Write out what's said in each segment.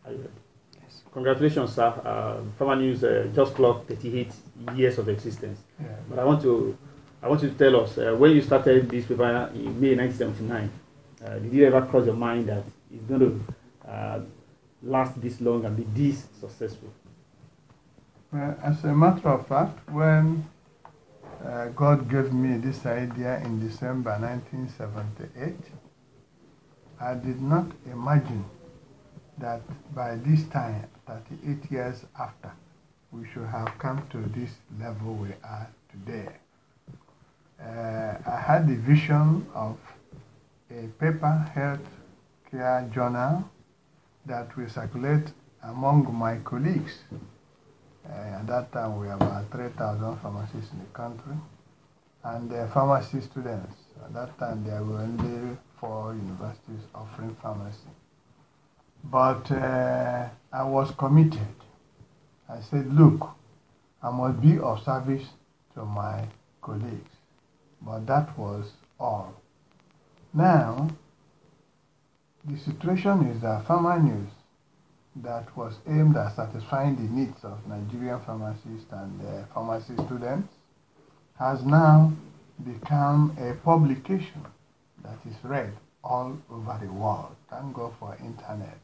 Yes. Congratulations, sir. Pharmanews just clocked 38 years of existence. Yeah. But I want you to tell us, when you started this paper in May 1979, did you ever cross your mind that it's going to last this long and be this successful? Well, as a matter of fact, when God gave me this idea in December 1978, I did not imagine that by this time, 38 years after, we should have come to this level we are today. I had the vision of a paper health care journal that will circulate among my colleagues. At that time, we were about 3,000 pharmacists in the country, and pharmacy students. At that time, there were only 4 universities offering pharmacy. But I was committed. I said, look, I must be of service to my colleagues. But that was all. Now, the situation is that Pharmanews, that was aimed at satisfying the needs of Nigerian pharmacists and pharmacy students, has now become a publication that is read all over the world. Thank God for internet.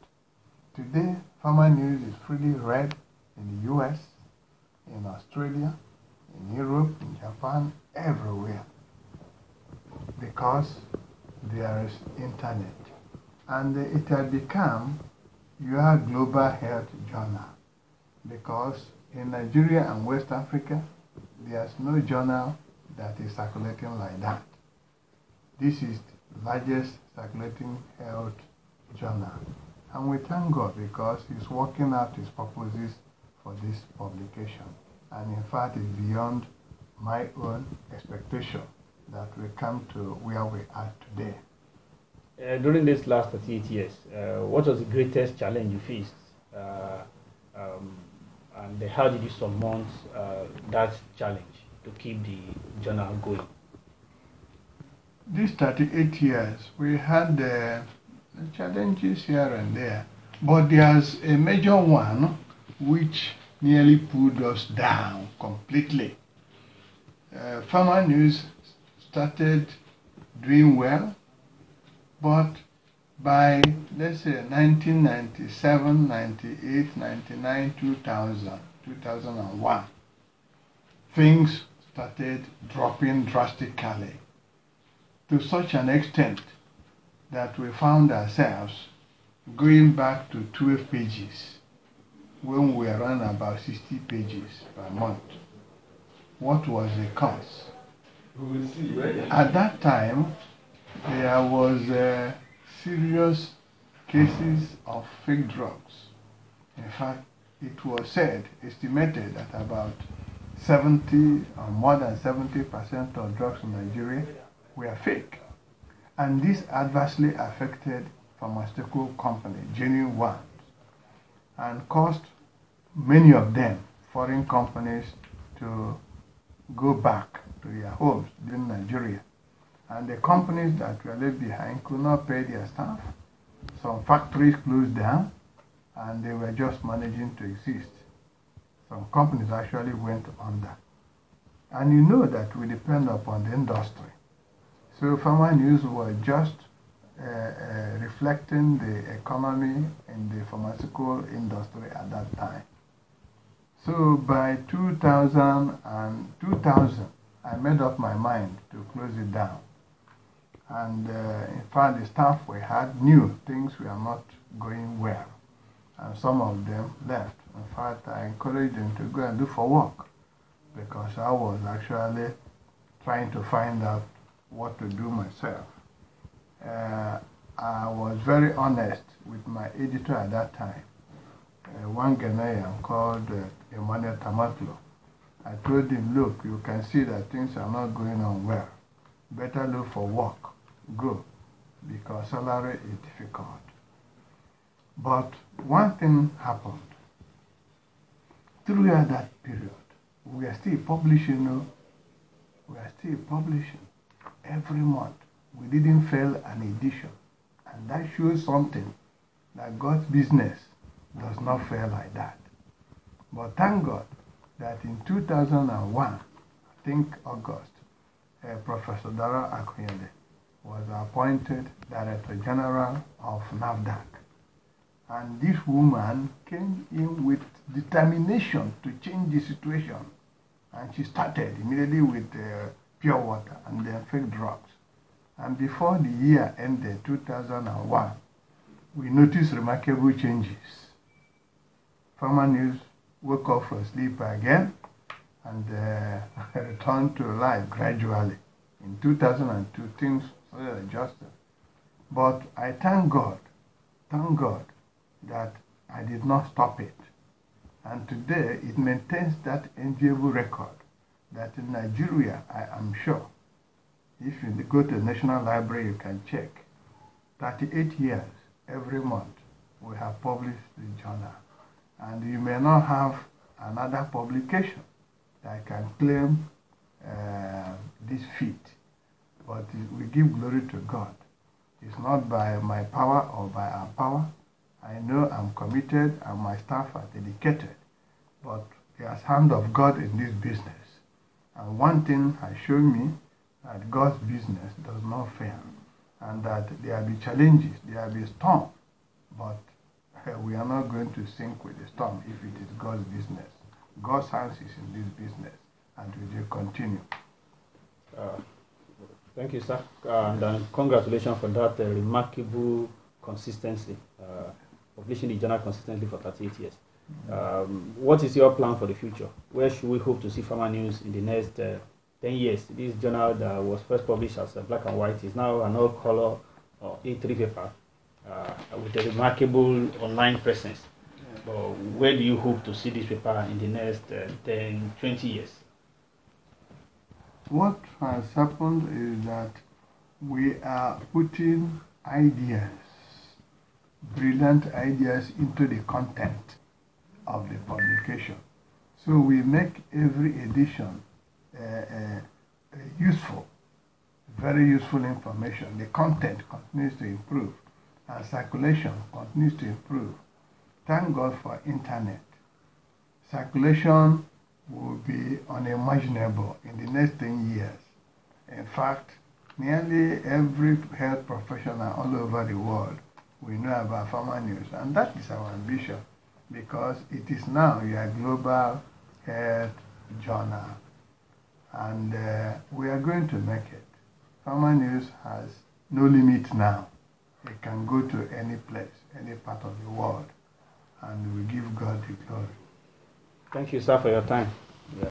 Today, Pharmanews is freely read in the US, in Australia, in Europe, in Japan, everywhere, because there is internet. And it has become your global health journal, because in Nigeria and West Africa, there's no journal that is circulating like that. This is the largest circulating health journal. And we thank God because he's working out his purposes for this publication. And in fact, it's beyond my own expectation that we come to where we are today. During these last 38 years, what was the greatest challenge you faced? And how did you surmount that challenge to keep the journal going? These 38 years, we had challenges here and there, but there's a major one which nearly pulled us down completely. Pharmanews started doing well, but by, let's say, 1997, 98, 99, 2000, 2001, things started dropping drastically to such an extent that we found ourselves going back to 12 pages when we ran about 60 pages per month. What was the cause? At that time, there was serious cases of fake drugs. In fact, it was estimated that about 70 or more than 70% of drugs in Nigeria were fake. And this adversely affected pharmaceutical companies, genuine ones, and caused many of them, foreign companies, to go back to their homes in Nigeria. And the companies that were left behind could not pay their staff. Some factories closed down, and they were just managing to exist. Some companies actually went under. And you know that we depend upon the industry. So Pharmanews were just reflecting the economy in the pharmaceutical industry at that time. So by 2000, I made up my mind to close it down. And in fact, the staff we had knew things were not going well. And some of them left. In fact, I encouraged them to go and look for work, because I was actually trying to find out what to do myself. I was very honest with my editor at that time, one Ghanaian called Ifeanyi Atueyi. I told him, look, you can see that things are not going on well. Better look for work. Go, because salary is difficult. But one thing happened. Throughout that period, we are still publishing. We are still publishing every month. We didn't fail an edition. And that shows something, that God's business does not fail like that. But thank God that in 2001, I think August, Professor Dara Akuyede was appointed Director General of NAFDAC. And this woman came in with determination to change the situation. And she started immediately with pure water and then fake drugs. And before the year ended, 2001, we noticed remarkable changes. Pharmanews woke up from sleep again and returned to life gradually. In 2002, things were adjusted. But I thank God that I did not stop it. And today it maintains that enviable record that in Nigeria, I am sure, if you go to the National Library, you can check, 38 years every month we have published the journal. And you may not have another publication that can claim this feat, but we give glory to God. It's not by my power or by our power. I know I'm committed and my staff are dedicated, but there's hand of God in this business. And one thing has shown me that God's business does not fail, and that there will be challenges, there will be storm, but we are not going to sink with the storm if it is God's business. God's hands is in this business, and we will continue. Thank you, sir, and congratulations for that remarkable consistency, publishing the journal consistently for 38 years. What is your plan for the future? Where should we hope to see Pharmanews in the next 10 years? This journal that was first published as black and white is now an all-color A3 paper with a remarkable online presence. But where do you hope to see this paper in the next 10, 20 years? What has happened is that we are putting ideas, brilliant ideas, into the content of the publication. So we make every edition useful, very useful information. The content continues to improve and circulation continues to improve. Thank God for internet. Circulation will be unimaginable in the next 10 years. In fact, nearly every health professional all over the world will know about Pharmanews, and that is our ambition, because it is now a global health journal, and we are going to make it. Pharmanews has no limit now. It can go to any place, any part of the world, and we give God the glory. Thank you, sir, for your time.